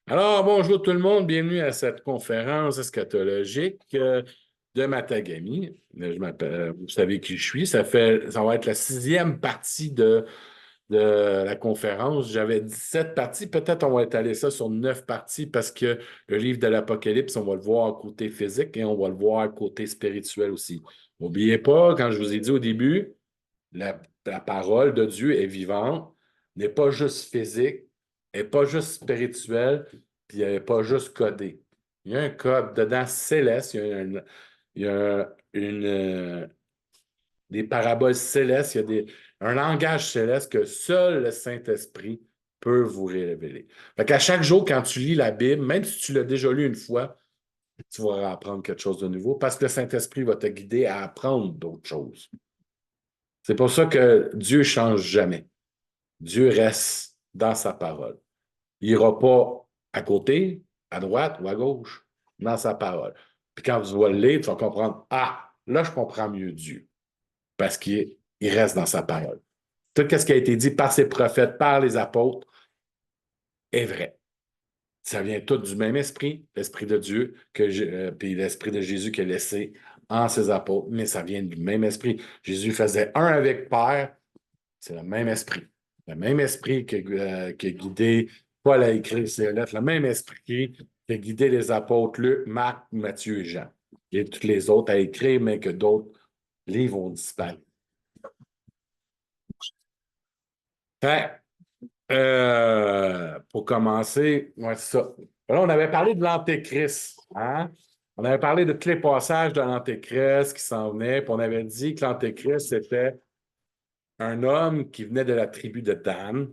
Alors, bonjour tout le monde, bienvenue à cette conférence eschatologique de Matagami. Vous savez qui je suis, ça va être la sixième partie de la conférence. J'avais 17 parties, peut-être on va étaler ça sur 9 parties parce que le livre de l'Apocalypse, on va le voir côté physique et on va le voir côté spirituel aussi. N'oubliez pas, quand je vous ai dit au début, la parole de Dieu est vivante, n'est pas juste physique, n'est pas juste spirituelle, puis elle n'est pas juste codée. Il y a un code dedans céleste, il y a des paraboles célestes, il y a un langage céleste que seul le Saint-Esprit peut vous révéler. Fait qu'à chaque jour, quand tu lis la Bible, même si tu l'as déjà lu une fois, tu vas apprendre quelque chose de nouveau parce que le Saint-Esprit va te guider à apprendre d'autres choses. C'est pour ça que Dieu ne change jamais. Dieu reste dans sa parole. Il n'ira pas à côté, à droite ou à gauche, dans sa parole. Puis quand tu vas le lire, tu vas comprendre, ah, là, je comprends mieux Dieu, parce qu'il reste dans sa parole. Tout ce qui a été dit par ses prophètes, par les apôtres, est vrai. Ça vient tout du même esprit, l'esprit de Dieu, puis l'esprit de Jésus qui est laissé en ses apôtres, mais ça vient du même esprit. Jésus faisait un avec Père, c'est le même esprit. Le même esprit qui a guidé Paul à écrire ses lettres, le même esprit qui a guidé les apôtres Luc, Marc, Matthieu et Jean. Et tous les autres à écrire, mais que d'autres livres ont disparu. Fait, pour commencer, ouais, c'est ça. Là, on avait parlé de l'Antéchrist. Hein? On avait parlé de tous les passages de l'Antéchrist qui s'en venaient, puis on avait dit que l'Antéchrist, c'était un homme qui venait de la tribu de Dan,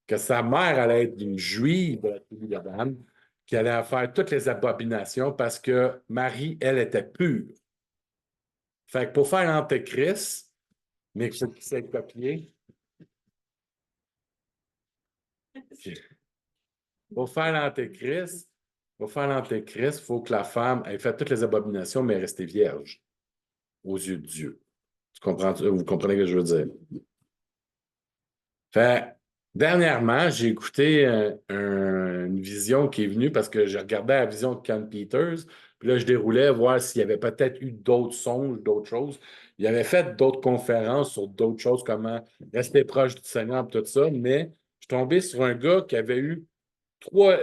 que sa mère allait être une juive de la tribu de Dan, qui allait faire toutes les abominations parce que Marie, elle, était pure. Fait que pour faire l'Antéchrist, mais que c'est copié, pour faire l'Antéchrist, il faut que la femme ait fait toutes les abominations, mais rester vierge aux yeux de Dieu. Vous comprenez ce que je veux dire? Fait, dernièrement, j'ai écouté une vision qui est venue parce que je regardais la vision de Ken Peters, puis là, je déroulais voir s'il y avait peut-être eu d'autres songes, d'autres choses. Il avait fait d'autres conférences sur d'autres choses, comment rester proche du Seigneur, tout ça, mais je suis tombé sur un gars qui avait eu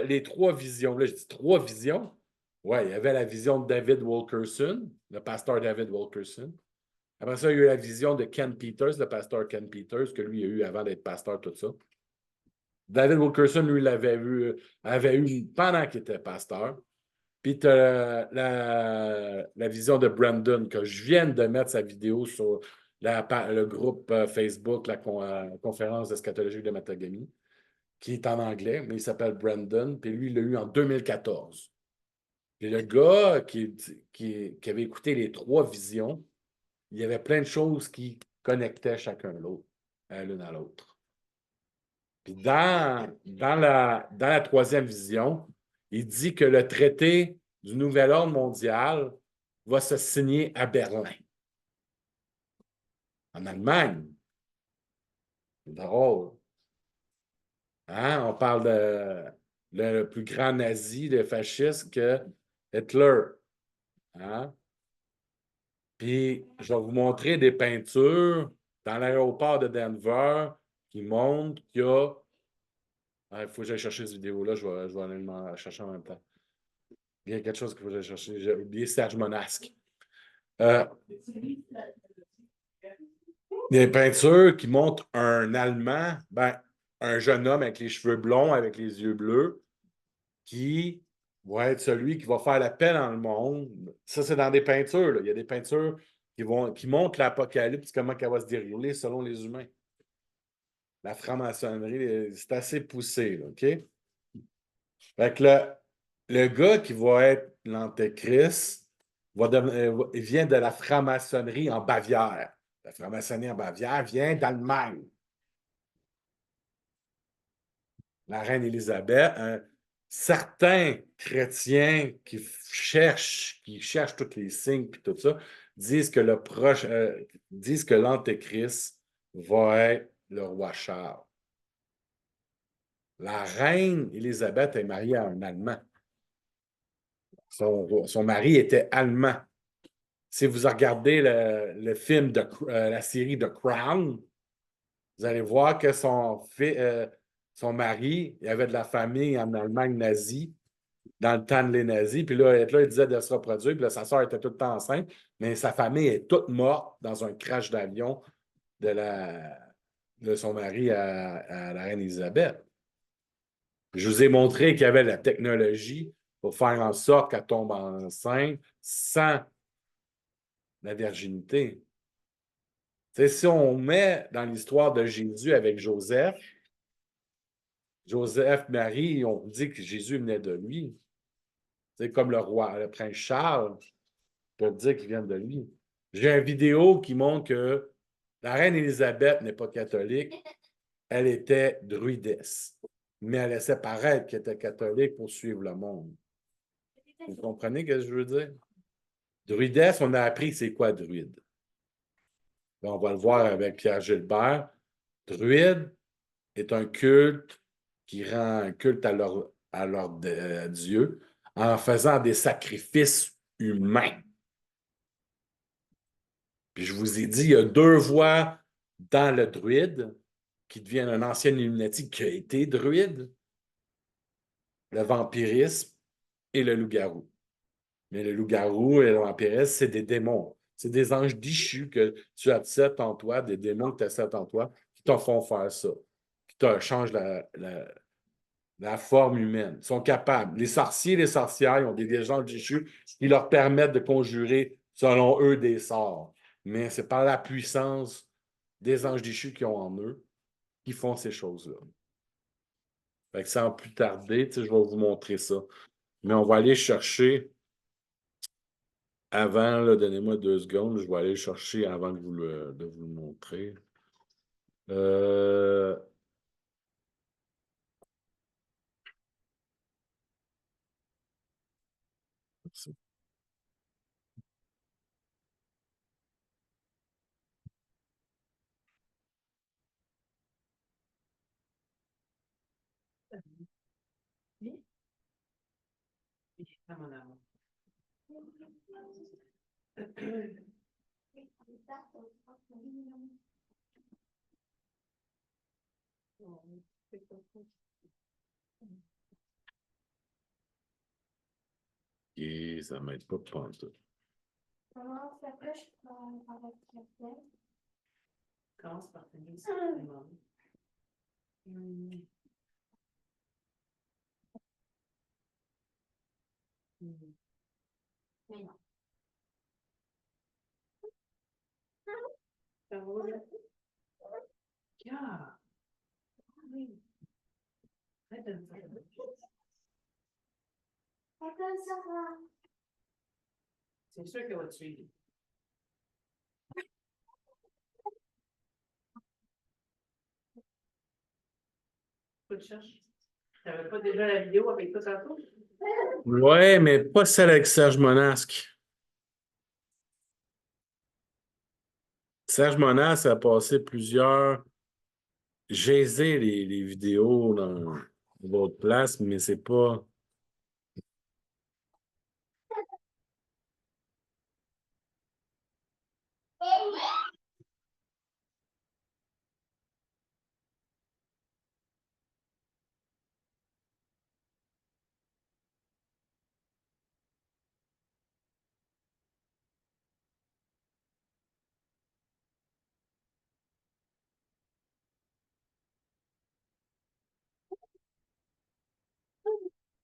les trois visions. Là, je dis trois visions. Ouais, il y avait la vision de David Wilkerson, le pasteur David Wilkerson. Après ça, il y a eu la vision de Ken Peters, le pasteur Ken Peters, que lui a eu avant d'être pasteur, tout ça. David Wilkerson, lui, avait eu pendant qu'il était pasteur. Puis tu as la vision de Brandon, que je viens de mettre sa vidéo sur le groupe Facebook, la conférence eschatologique de Matagami, qui est en anglais, mais il s'appelle Brandon. Puis lui, il l'a eu en 2014. Puis le gars qui avait écouté les trois visions, il y avait plein de choses qui connectaient chacun l'autre, l'une à l'autre. Puis dans la troisième vision, il dit que le traité du nouvel ordre mondial va se signer à Berlin, en Allemagne. C'est drôle. Hein? On parle de le plus grand nazi, le fasciste que Hitler. Hein? Puis, je vais vous montrer des peintures dans l'aéroport de Denver qui montrent qu'il y a. Il faut que j'aille chercher cette vidéo-là, je vais aller la chercher en même temps. Il y a quelque chose qu'il faut que j'aille chercher. J'ai oublié Serge Monasque. Euh, des peintures qui montrent un Allemand, un jeune homme avec les cheveux blonds, avec les yeux bleus, qui va être celui qui va faire la paix dans le monde. Ça, c'est dans des peintures. Là. Il y a des peintures qui montrent l'Apocalypse, comment elle va se dérouler selon les humains. La franc-maçonnerie, c'est assez poussé, là, OK? Fait que le gars qui va être l'Antéchrist il vient de la franc-maçonnerie en Bavière. La franc-maçonnerie en Bavière vient d'Allemagne. La reine Élisabeth, certains chrétiens qui cherchent tous les signes et tout ça, disent que disent que l'Antéchrist va être le roi Charles. La reine Élisabeth est mariée à un Allemand. Son mari était allemand. Si vous regardez le film la série The Crown, vous allez voir que son mari, il avait de la famille en Allemagne nazie, dans le temps de les nazis. Puis là, Hitler il disait de se reproduire. Puis là, sa soeur était tout le temps enceinte. Mais sa famille est toute morte dans un crash d'avion de, de son mari à la reine Elisabeth. Je vous ai montré qu'il y avait la technologie pour faire en sorte qu'elle tombe enceinte sans la virginité. T'sais, si on met dans l'histoire de Jésus avec Joseph, Marie, on dit que Jésus venait de lui. C'est comme le roi, le prince Charles, peut dire qu'il vient de lui. J'ai une vidéo qui montre que la reine Élisabeth n'est pas catholique, elle était druidesse. Mais elle laissait paraître qu'elle était catholique pour suivre le monde. Vous comprenez ce que je veux dire? Druidesse, on a appris c'est quoi druide. Là, on va le voir avec Pierre Gilbert. Druide est un culte qui rend un culte à leur Dieu en faisant des sacrifices humains. Puis je vous ai dit, il y a deux voies dans le druide qui deviennent un ancien Illuminati qui a été druide, le vampirisme et le loup-garou. Mais le loup-garou et le vampirisme, c'est des démons. C'est des anges déchus que tu acceptes en toi, des démons que tu acceptes en toi, qui te font faire ça, qui te changent la forme humaine. Ils sont capables. Les sorciers et les sorcières, ils ont des anges déchus qui leur permettent de conjurer, selon eux, des sorts. Mais c'est par la puissance des anges déchus qu'ils ont en eux qui font ces choses-là. Fait que sans plus tarder, je vais vous montrer ça. Mais on va aller chercher avant, donnez-moi 2 secondes, je vais aller chercher avant de vous le montrer. Euh, Et ça ne m'aide pas pantoute. Comment ça fait, je prends avec la flemme? Commence par tenir ça. Mais non. Ça roule. Ah, oui. Arrête de me faire de Attends, ça va. C'est sûr qu'elle va te suivre. Faut que tu cherches. T'avais pas déjà la vidéo avec toi tantôt? Ouais, mais pas celle avec Serge Monasque. Serge Monasque a passé plusieurs. J'ai les vidéos dans d'autres places, mais c'est pas.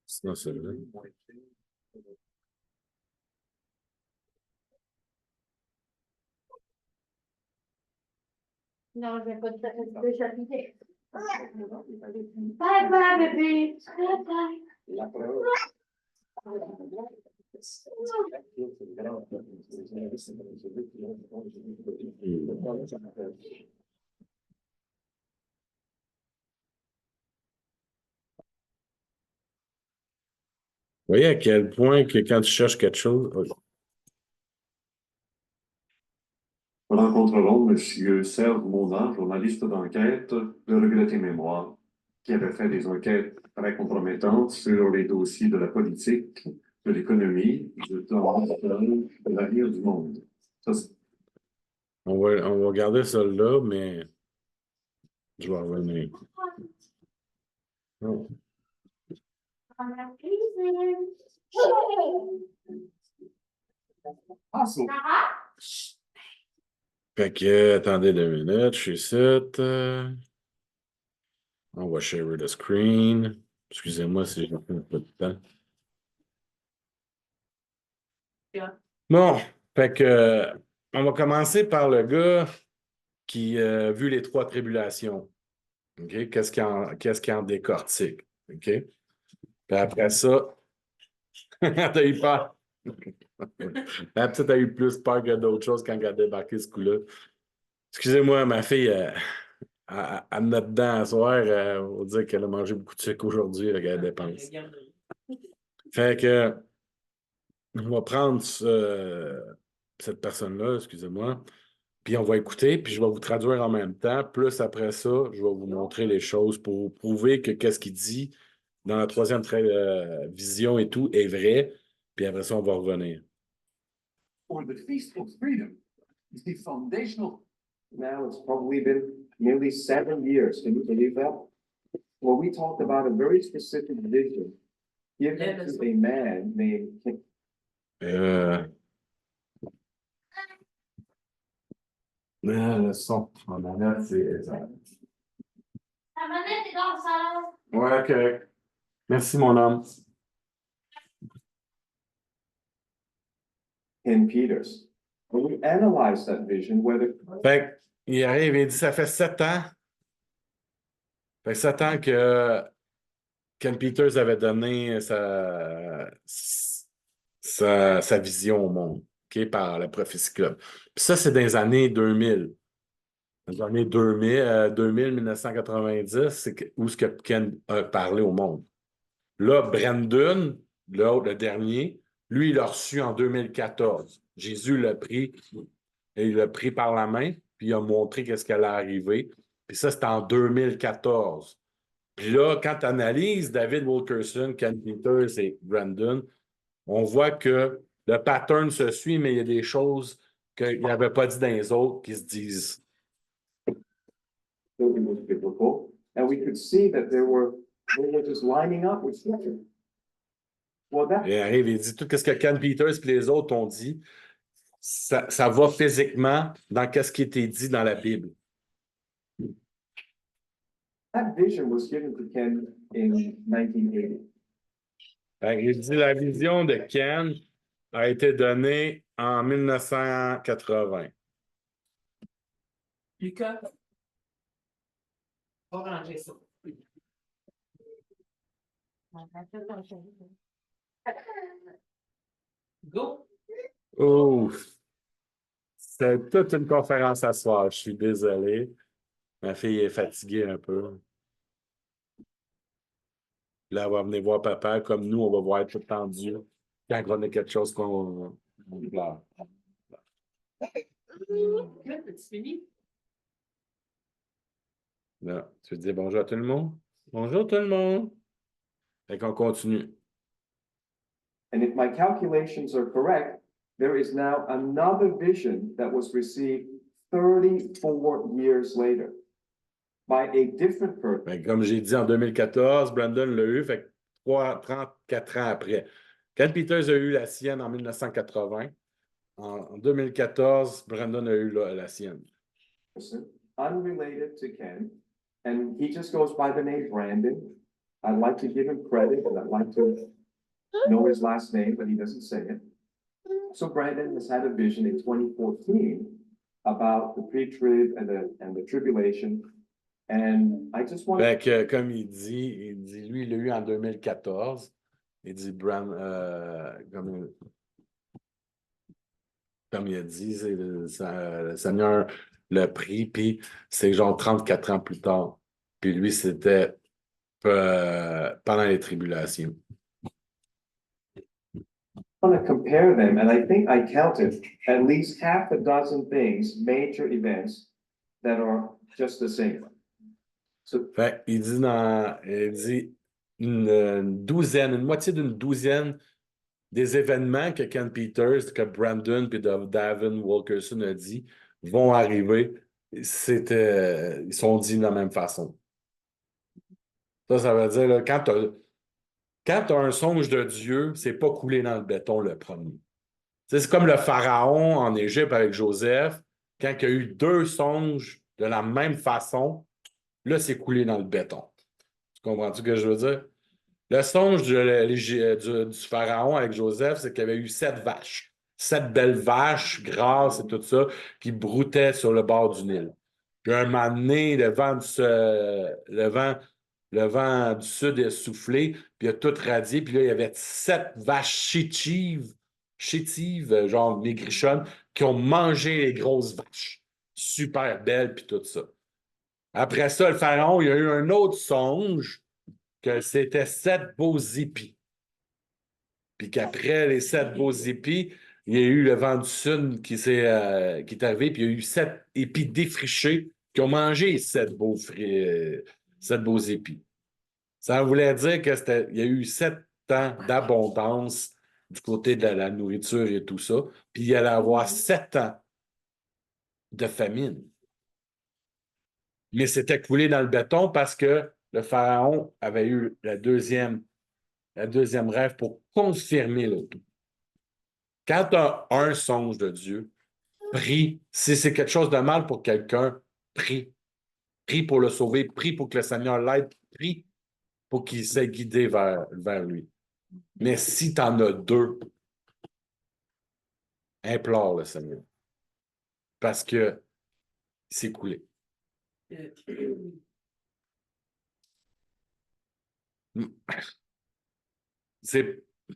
Sinon, celle-là. Non, je vais pas te déjà l'idée. Bye bye, bébé. Bye bye. Vous voyez à quel point que quand tu cherches quelque chose. Rencontre Londres, Monsieur Serge Monat, journaliste d'enquête de Regretter Mémoire. qui avait fait des enquêtes très compromettantes sur les dossiers de la politique, de l'économie, de l'avenir du monde. Ça, On va garder ça là, mais je vais revenir. Oh. awesome. Fait que, attendez 2 minutes, je suis ici. On va share the screen. Excusez-moi si j'ai pris un peu de temps. Yeah. Bon, fait que, on va commencer par le gars qui a vu les 3 tribulations. OK? Qu'est-ce qu'il en décortique? OK? Puis après ça, t'as eu peur. La petite a eu plus peur que d'autres choses quand elle a débarqué ce coup-là. Excusez-moi, ma fille, elle me met dedans à soir. On va dire qu'elle a mangé beaucoup de sucre aujourd'hui, qu'elle dépense. Fait que, on va prendre cette personne-là, excusez-moi, puis on va écouter, puis je vais vous traduire en même temps. Plus après ça, je vais vous montrer les choses pour prouver que qu'est-ce qu'il dit dans la 3e vision et tout est vrai. Puis après ça, on va revenir. For the Feast of Freedom is the foundational. Now it's probably been nearly 7 years. Can you believe that? Well, we talked about a very specific vision given to a man named Le son en manette, c'est. La manette est dans le salon. Ouais, correct. Merci, mon homme. Ken Peters. When we analyze that vision, whether Fait il arrive et il dit ça fait 7 ans. Fait que 7 ans que Ken Peters avait donné sa vision au monde, OK, par la Prophecy Club. Puis ça, c'est dans les années 2000. Dans les années 2000, 1990, où ce que Ken a parlé au monde. Là, Brandon, le dernier, lui, il l'a reçu en 2014. Jésus l'a pris, et il l'a pris par la main, puis il a montré qu'est-ce qui allait arriver. Puis ça, c'était en 2014. Puis là, quand tu analyses David Wilkerson, Ken Peters et Brandon, on voit que le pattern se suit, mais il y a des choses qu'il n'avait pas dit dans les autres qui se disent. it was biblical, and we could see that they were just lining up with scripture. Well, that Il arrive et dit tout ce que Ken Peters et les autres ont dit, ça va physiquement dans ce qui était dit dans la Bible. vision was given to Ken in 1980. Il dit la vision de Ken a été donnée en 1980. Lucas. Va ranger ça. Go. Oh, c'est toute une conférence à soir. Je suis désolé. Ma fille est fatiguée un peu. Là, elle va venir voir papa. Comme nous, on va voir tout tendu quand on a quelque chose qu'on pleure. C'est fini? Là, tu veux dire bonjour à tout le monde? Bonjour tout le monde. Fait qu'on continue. And if my calculations are correct, there is now another vision that was received 34 years later by a different person. Fait que comme j'ai dit en 2014, Brandon l'a eu, fait que 34 ans après. Ken Peters a eu la sienne en 1980. En 2014, Brandon a eu la sienne. Unrelated to Ken, and he just goes by the name Brandon. I'd like to give him credit, and I'd like to know his last name, but he doesn't say it. So Brandon has had a vision in 2014 about the pre-trib and the tribulation. And I just want Fait que, comme il dit, lui, il l'a eu en 2014. Il dit, comme il a dit, le Seigneur l'a pris, puis c'est genre 34 ans plus tard. Puis lui, c'était pendant les tribulations. I want to compare them, and I think I counted at least half a dozen things, major events that are just the same. So Fait, il dit une moitié d'une douzaine des événements que Ken Peters, que Brandon et Davin Wilkerson a dit vont arriver. Ils sont dits de la même façon. Ça veut dire, là, quand tu as un songe de Dieu, c'est pas coulé dans le béton le premier. C'est comme le pharaon en Égypte avec Joseph. Quand il y a eu deux songes de la même façon, là, c'est coulé dans le béton. Tu comprends-tu ce que je veux dire? Le songe du pharaon avec Joseph, c'est qu'il y avait eu 7 vaches. 7 belles vaches grasses et tout ça qui broutaient sur le bord du Nil. Puis un moment donné, le vent du sud est soufflé, puis il a tout radié. Puis là, il y avait 7 vaches chétives, genre maigrichonnes, qui ont mangé les grosses vaches. Super belles, puis tout ça. Après ça, le pharaon, il y a eu un autre songe que c'était 7 beaux épis. Puis qu'après les 7 beaux épis, il y a eu le vent du sud qui est arrivé, puis il y a eu 7 épis défrichés qui ont mangé 7 beaux épis. Ça voulait dire qu'il y a eu 7 ans d'abondance du côté de la nourriture et tout ça, puis il y allait avoir 7 ans de famine. Mais c'était coulé dans le béton parce que le pharaon avait eu la deuxième rêve pour confirmer le tout. Quand tu as un songe de Dieu, prie. Si c'est quelque chose de mal pour quelqu'un, prie. Prie pour le sauver, prie pour que le Seigneur l'aide, prie pour qu'il s'est guidé vers lui. Mais si tu en as 2, implore le Seigneur. Parce que c'est coulé. Il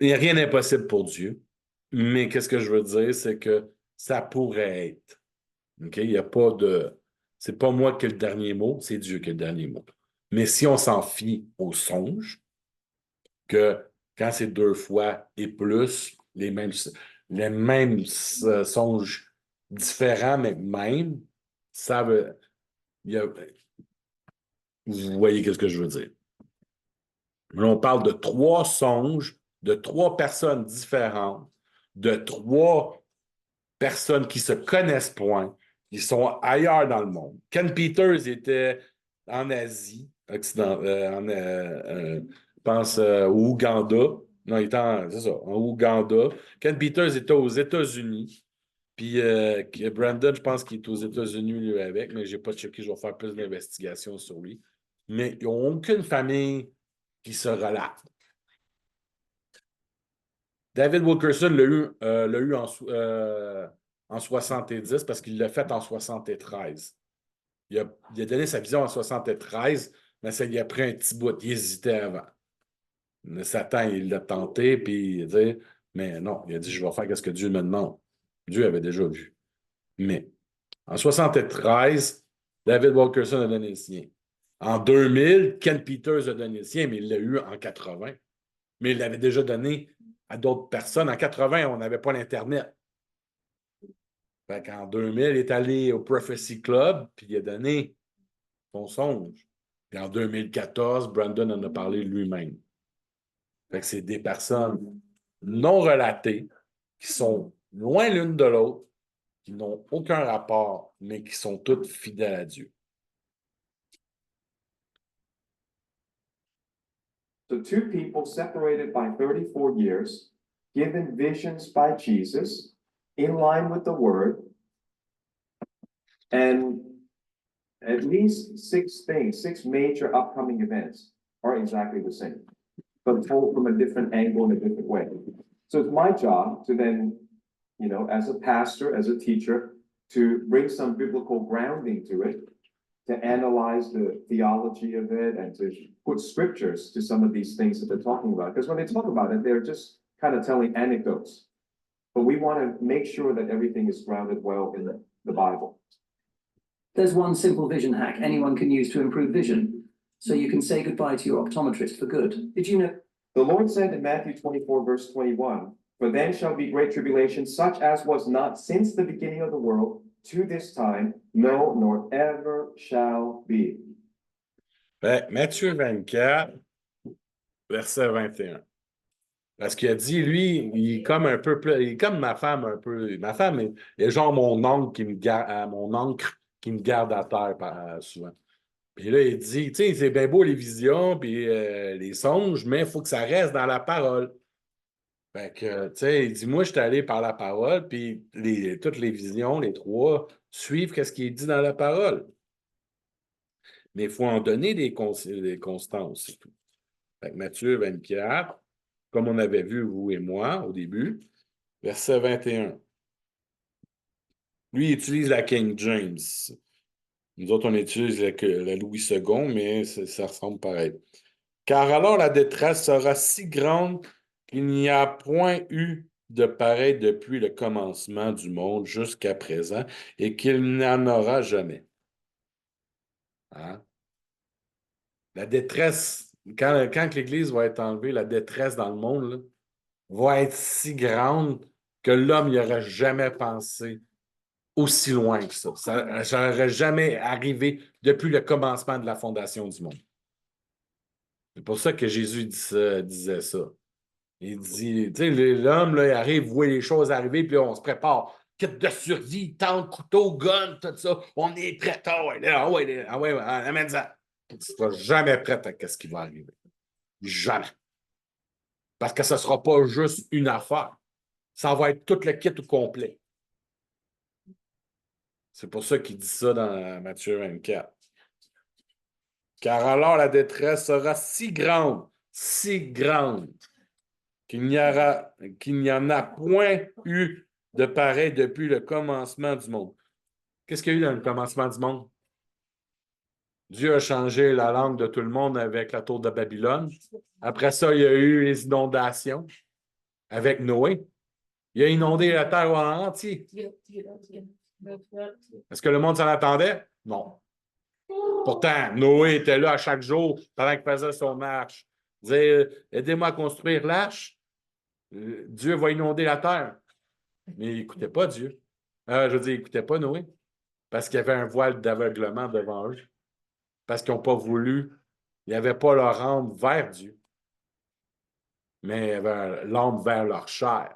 n'y a rien d'impossible pour Dieu. Mais qu'est-ce que je veux dire, c'est que ça pourrait être. OK? Il n'y a pas de. C'est pas moi qui ai le dernier mot, c'est Dieu qui a le dernier mot. Mais si on s'en fie au songe, que quand c'est 2 fois et plus, les mêmes songes différents, mais même, ça veut. Vous voyez ce que je veux dire. Là, on parle de 3 songes, de 3 personnes différentes, de 3 personnes qui se connaissent point, qui sont ailleurs dans le monde. Ken Peters était en Asie, je pense au Ouganda. Non, il était en Ouganda. Ken Peters était aux États-Unis. Puis Brandon, je pense qu'il est aux États-Unis lui avec, mais je n'ai pas checké, je vais faire plus d'investigations sur lui. Mais ils n'ont aucune famille qui se relate. David Wilkerson l'a eu en 70 parce qu'il l'a fait en 73. Il a donné sa vision en 73, mais ça lui a pris un petit bout. Il hésitait avant. Mais Satan, il l'a tenté, puis il a dit, mais non, il a dit, je vais faire ce que Dieu me demande. Dieu avait déjà vu. Mais en 73, David Wilkerson a donné le sien. En 2000, Ken Peters a donné le sien, mais il l'a eu en 80. Mais il l'avait déjà donné à d'autres personnes. En 80, on n'avait pas l'Internet. En 2000, il est allé au Prophecy Club, puis il a donné son songe. Puis en 2014, Brandon en a parlé lui-même. C'est des personnes non relatées, qui sont loin l'une de l'autre, qui n'ont aucun rapport, mais qui sont toutes fidèles à Dieu. So 2 people separated by 34 years, given visions by Jesus, in line with the word, and at least 6 major upcoming events are exactly the same, but told from a different angle in a different way. So it's my job to then, as a pastor, as a teacher, to bring some biblical grounding to it, to analyze the theology of it, and to put scriptures to some of these things that they're talking about. Because when they talk about it, they're just kind of telling anecdotes. But we want to make sure that everything is grounded well in the Bible. There's one simple vision hack anyone can use to improve vision. So you can say goodbye to your optometrist for good. Did you know? The Lord said in Matthew 24, verse 21, "For then shall be great tribulation, such as was not since the beginning of the world to this time, no, nor ever shall be." Matthieu 24, verset 21. Parce qu'il a dit, lui, il est comme un peu, il est comme ma femme un peu. Ma femme est genre mon oncle qui me garde, mon oncle qui me garde à terre souvent. Puis là, il dit, tu sais, c'est bien beau les visions puis les songes, mais il faut que ça reste dans la parole. Fait que, tu sais, il dit, moi, je suis allé par la parole, puis toutes les visions, les trois, suivent ce qui est dit dans la parole. Mais il faut en donner des constances, c'est tout. Fait que Matthieu 24, comme on avait vu, vous et moi, au début, verset 21. Lui, il utilise la King James. Nous autres, on utilise la Louis II, mais ça ressemble pareil. Car alors la détresse sera si grande qu'il n'y a point eu de pareil depuis le commencement du monde jusqu'à présent et qu'il n'y en aura jamais. Hein? La détresse, quand l'Église va être enlevée, la détresse dans le monde là, va être si grande que l'homme n'y aurait jamais pensé aussi loin que ça. Ça n'aurait jamais arrivé depuis le commencement de la fondation du monde. C'est pour ça que Jésus disait ça. Il dit, tu sais, l'homme, là, il arrive, voit les choses arriver, puis on se prépare. Kit de survie, tente, couteau, gun, tout ça. On est prêt. Amène ça. Tu ne seras jamais prêt à ce qui va arriver. Jamais. Parce que ce ne sera pas juste une affaire. Ça va être tout le kit au complet. C'est pour ça qu'il dit ça dans Matthieu 24. Car alors la détresse sera si grande, qu'il n'y en a point eu de pareil depuis le commencement du monde. Qu'est-ce qu'il y a eu dans le commencement du monde? Dieu a changé la langue de tout le monde avec la tour de Babylone. Après ça, il y a eu les inondations avec Noé. Il a inondé la terre en entier. Est-ce que le monde s'en attendait? Non. Pourtant, Noé était là à chaque jour pendant qu'il faisait son arche. Il disait, aidez-moi à construire l'arche. Dieu va inonder la terre. Mais il n'écoutait pas Dieu. Je veux dire, il n'écoutait pas Noé. Parce qu'il y avait un voile d'aveuglement devant eux. Parce qu'ils n'ont pas voulu. Ils n'avaient pas leur âme vers Dieu. Mais ils avaient l'âme vers leur chair.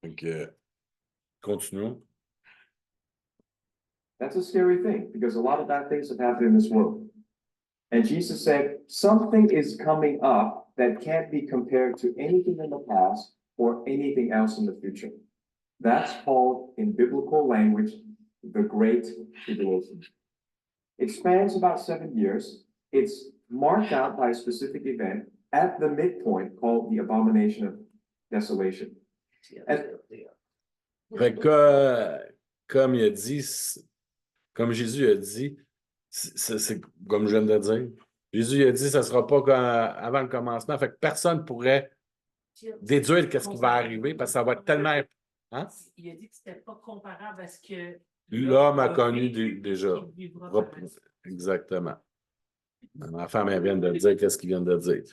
Donc, continuons. That's a scary thing because a lot of bad things have happened in this world. And Jesus said, something is coming up that can't be compared to anything in the past or anything else in the future. That's called, in biblical language, the Great Tribulation. It spans about 7 years. It's marked out by a specific event at the midpoint called the Abomination of Desolation. Fait que, comme il a dit, comme Jésus a dit, c'est comme je viens de dire. Jésus a dit, ça ne sera pas avant le commencement. Fait que personne ne pourrait déduire qu'est-ce qui va arriver parce que ça va être tellement. Hein? Il a dit que ce n'était pas comparable à ce que l'homme a connu déjà. Exactement. Exactement. Ma femme, elle vient de dire qu'est-ce qu'il vient de dire.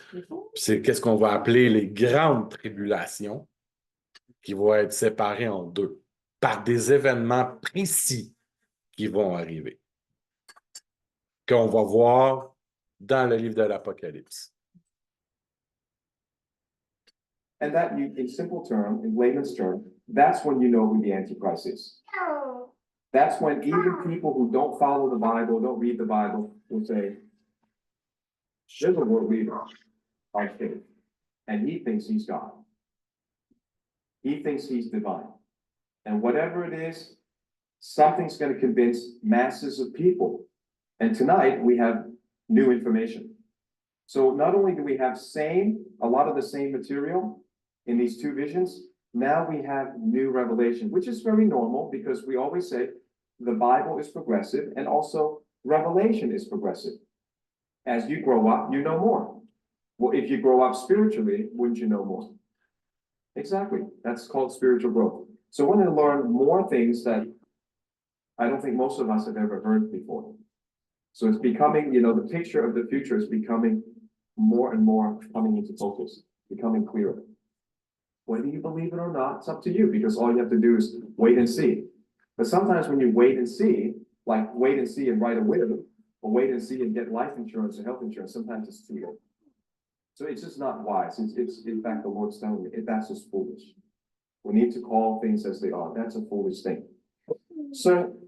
C'est qu'est-ce qu'on va appeler les grandes tribulations qui vont être séparées en deux par des événements précis qui vont arriver. Qu'on va voir dans le livre de l'Apocalypse. And that, in simple terms, in layman's terms, that's when you know who the Antichrist is. That's when even people who don't follow the Bible, don't read the Bible, will say, there's a world leader, our faith, and he thinks he's God. He thinks he's divine. And whatever it is, something's going to convince masses of people. And tonight we have new information. So not only do we have a lot of the same material in these two visions, now we have new revelation, which is very normal because we always say the Bible is progressive and also revelation is progressive. As you grow up, you know more. Well, if you grow up spiritually, wouldn't you know more? Exactly. That's called spiritual growth. So we're going to learn more things that I don't think most of us have ever heard before. So it's becoming, the picture of the future is becoming more and more coming into focus, becoming clearer. Whether you believe it or not, it's up to you because all you have to do is wait and see. But sometimes when you wait and see, like wait and see and write a will, or wait and see and get life insurance or health insurance, sometimes it's too late. So it's just not wise. It's in fact, the Lord's telling me, that's just foolish. We need to call things as they are. That's a foolish thing. So,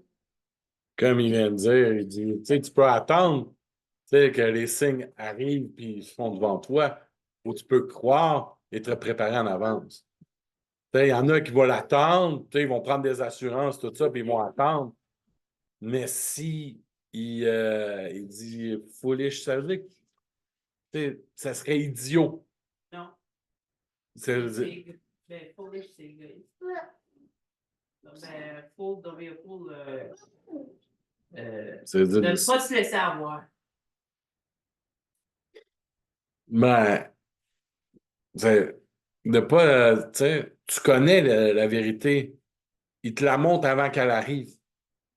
Comme il vient de dire, il dit, tu sais, tu peux attendre, tu sais, que les signes arrivent puis ils se font devant toi, ou tu peux croire et te préparer en avance. Tu sais, il y en a qui vont l'attendre, tu sais, ils vont prendre des assurances, tout ça, puis ils vont attendre. Mais si il dit foolish, ça veut dire que tu sais, ça serait idiot. Non. C'est- Ben, foolish, c'est égoïste. Ben, fool, devient fool, ça veut de dire- ne pas se laisser avoir. Ben, c'est de pas, tu sais, tu connais la vérité. Il te la montre avant qu'elle arrive.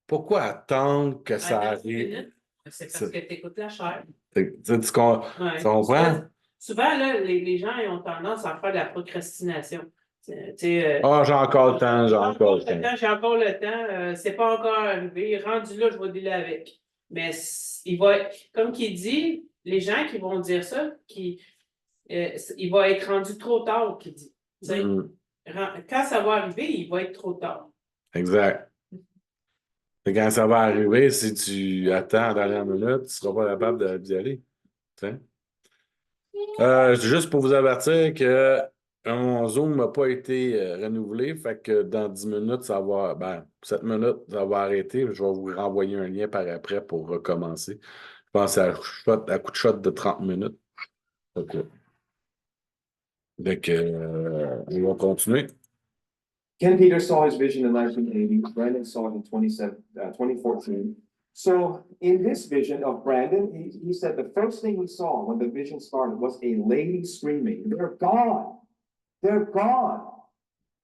Pourquoi attendre que ça Attends une arrive? minute. C'est parce que tu écoutes la chair. Tu sais, tu comprends? Souvent, là, les gens ils ont tendance à faire de la procrastination. Ah, j'ai encore le temps, j'ai encore le temps. J'ai encore le temps, c'est pas encore arrivé. Rendu là, je vais dealer avec. Mais il va, comme qu'il dit, les gens qui vont dire ça, il va être rendu trop tard, qu'il dit. Quand ça va arriver, il va être trop tard. Exact. Et quand ça va arriver, si tu attends à la dernière minute, tu ne seras pas capable d'y aller. Tu sais? Juste pour vous avertir que mon Zoom n'a pas été renouvelé, fait que dans 10 minutes, 7 minutes, ça va arrêter. Je vais vous renvoyer un lien par après pour recommencer. Je pense à coup de shot de 30 minutes. Donc, on va continuer. Ken Peters saw his vision in 1980. Brandon saw it in 2014. So in this vision of Brandon, he said the first thing he saw when the vision started was a lady screaming, "They're gone! They're gone!"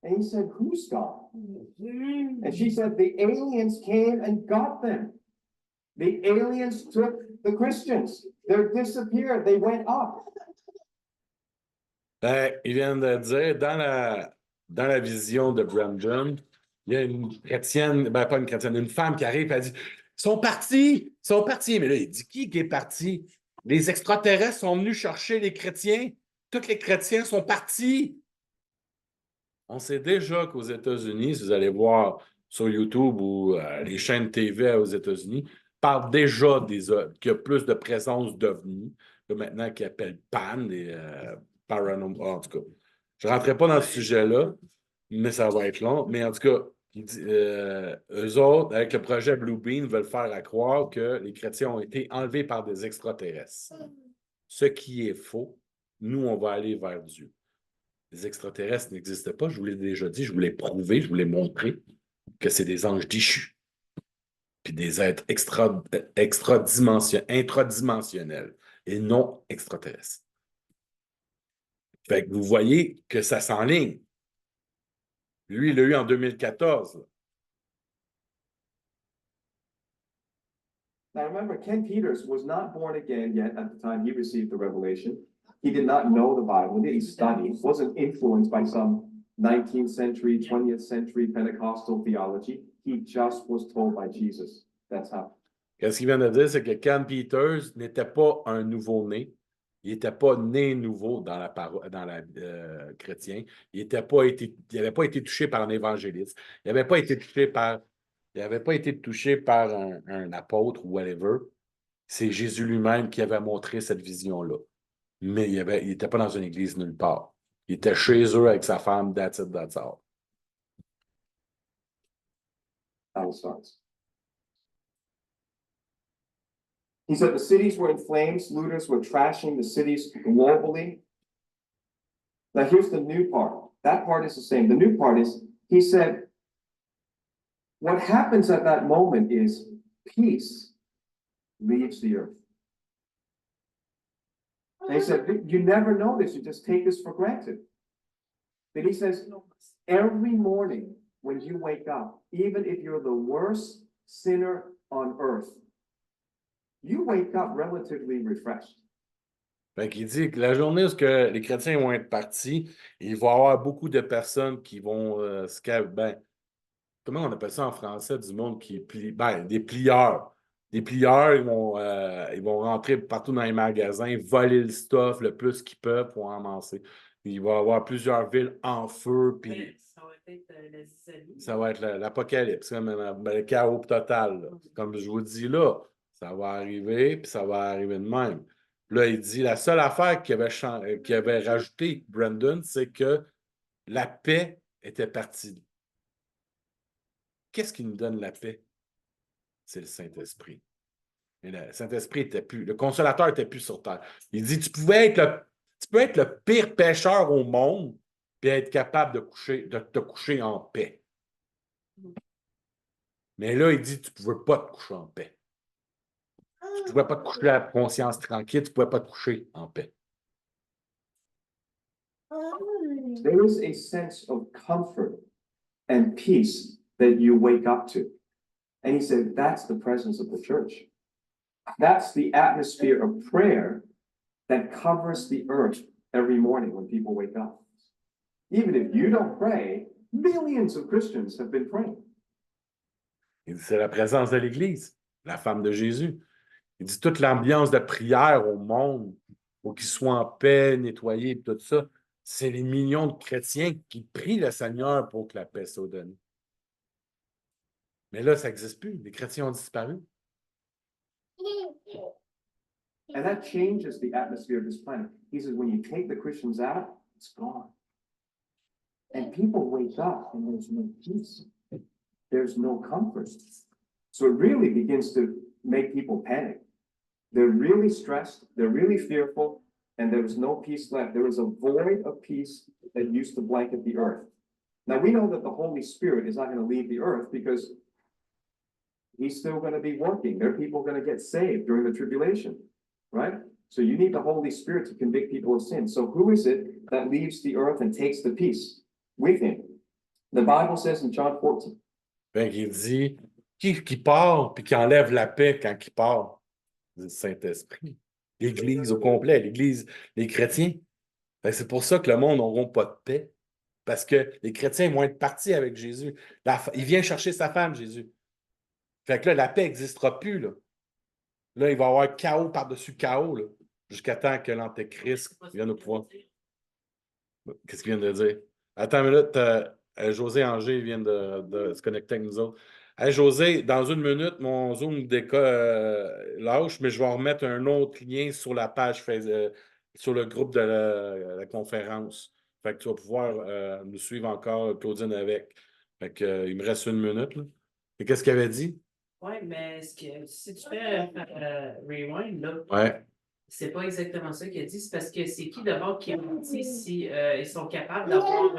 And he said, "Who's gone?" And she said, "The aliens came and got them. The aliens took the Christians. They disappeared. They went up." Il vient de dire, dans la vision de Brandon, il y a une chrétienne, pas une chrétienne, une femme qui arrive et elle dit ils sont partis. Mais là, il dit qui est parti? Les extraterrestres sont venus chercher les chrétiens. Tous les chrétiens sont partis. On sait déjà qu'aux États-Unis, si vous allez voir sur YouTube ou les chaînes TV aux États-Unis, parlent déjà qu'il y a plus de présence d'ovnis, maintenant qu'ils appellent PAN, des paranormal. En tout cas, je ne rentrerai pas dans ce sujet-là, mais ça va être long. Mais en tout cas, eux autres, avec le projet Blue Beam, veulent faire à croire que les chrétiens ont été enlevés par des extraterrestres. Ce qui est faux. Nous, on va aller vers Dieu. Les extraterrestres n'existent pas, je vous l'ai déjà dit, je vous l'ai prouvé, je vous l'ai montré que c'est des anges déchus. Puis des êtres intradimensionnels et non extraterrestres. Fait que vous voyez que ça s'enligne. Lui, il l'a eu en 2014. Now remember, Ken Peters was not born again yet at the time he received the revelation. He did not know the Bible, he didn't study, wasn't influenced by some 19th century, 20th century Pentecostal theology. He just was told by Jesus. That's how. Qu'est-ce qu'il vient de dire, c'est que Ken Peters n'était pas un nouveau-né. Il n'était pas né nouveau dans la chrétien. Il n'avait pas été touché par un évangéliste. Il n'avait pas été touché par un apôtre ou whatever. C'est Jésus lui-même qui avait montré cette vision-là. Mais il n'était pas dans une église nulle part. Il était chez eux avec sa femme, that's it, that's all. How it starts. He said the cities were in flames, looters were trashing the cities globally. Now here's the new part. That part is the same. The new part is, he said, what happens at that moment is peace leaves the earth. And he said, you never know this, you just take this for granted. But he says, every morning when you wake up, even if you're the worst sinner on earth, you wake up relatively refreshed. Fait qu'il dit que la journée où les chrétiens vont être partis, il va y avoir beaucoup de personnes qui vont comment on appelle ça en français, du monde qui plie, ben, des plieurs. Des plieurs, ils vont rentrer partout dans les magasins, voler le stuff le plus qu'ils peuvent pour en amasser. Il va y avoir plusieurs villes en feu, puis Ouais, ça va être la Zizanie. ça va être l'apocalypse, hein, le chaos total, là. Comme je vous dis là, ça va arriver, puis ça va arriver de même. Là, il dit, la seule affaire qu'il avait rajouté Brandon, c'est que la paix était partie. Qu'est-ce qui nous donne la paix? C'est le Saint-Esprit. Et le Saint-Esprit était plus, le consolateur était plus sur terre. Il dit, tu peux être le pire pécheur au monde, puis être capable de te coucher en paix. Mais là, il dit, tu ne pouvais pas te coucher en paix. Tu ne pouvais pas te coucher la conscience tranquille, tu ne pouvais pas te coucher en paix. There is a sense of comfort and peace that you wake up to. And he said, that's the presence of the church. That's the atmosphere of prayer that covers the earth every morning when people wake up. Even if you don't pray, millions of Christians have been praying. Il dit, c'est la présence de l'Église, la femme de Jésus. Il dit, toute l'ambiance de prière au monde, pour qu'il soit en paix, nettoyé, et tout ça, c'est les millions de chrétiens qui prient le Seigneur pour que la paix soit donnée. Mais là, ça n'existe plus. Les chrétiens ont disparu. And that changes the atmosphere of this planet. He says, when you take the Christians out, it's gone. And people wake up and there's no peace. There's no comfort. So it really begins to make people panic. They're really stressed, they're really fearful, and there is no peace left. There is a void of peace that used to blanket the earth. Now we know that the Holy Spirit is not going to leave the earth because he's still going to be working. There are people going to get saved during the tribulation, right? So you need the Holy Spirit to convict people of sin. So who is it that leaves the earth and takes the peace with him? The Bible says in John 14. Fait qu'il dit, qui part puis qui enlève la paix quand il part? Le Saint-Esprit. L'Église au complet, l'Église, les chrétiens. Fait que c'est pour ça que le monde n'aura pas de paix. Parce que les chrétiens vont être partis avec Jésus. Il vient chercher sa femme, Jésus. Fait que là, la paix n'existera plus, là. Là, il va y avoir chaos par-dessus chaos, là, jusqu'à temps que l'Antéchrist vienne au pouvoir. Qu'est-ce qu'il vient de dire? Attends une minute, José Angers vient de se connecter avec nous autres. Hey, José, dans une minute, mon Zoom lâche, mais je vais remettre un autre lien sur la page, sur le groupe de la conférence. Fait que tu vas pouvoir nous suivre encore, Claudine, avec. Fait que, il me reste une minute, là. Et qu'est-ce qu'il avait dit? Oui, mais si tu fais rewind, là, Ouais. c'est pas exactement ça qu'il a dit. C'est parce que c'est qui d'abord qui a menti si ils sont capables d'avoir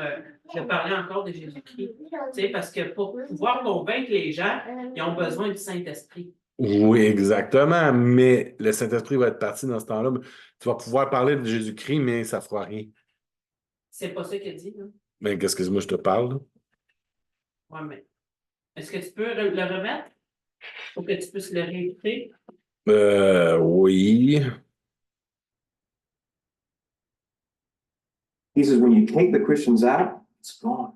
de parler encore de Jésus-Christ. Tu sais, parce que pour pouvoir convaincre les gens, ils ont besoin du Saint-Esprit. Oui, exactement. Mais le Saint-Esprit va être parti dans ce temps-là. Tu vas pouvoir parler de Jésus-Christ, mais ça ne fera rien. C'est pas ça qu'il a dit, là. Mais qu'est-ce que moi je te parle, là? Oui, mais est-ce que tu peux le remettre pour que tu puisses le réécouter? Oui. He says, when you take the Christians out, it's gone.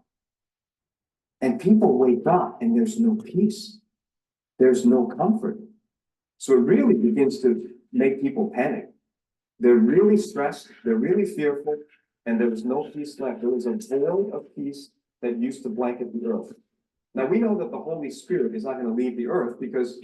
And people wake up and there's no peace. There's no comfort. So it really begins to make people panic. They're really stressed, they're really fearful, and there's no peace left. There is a void of peace that used to blanket the earth. Now we know that the Holy Spirit is not going to leave the earth because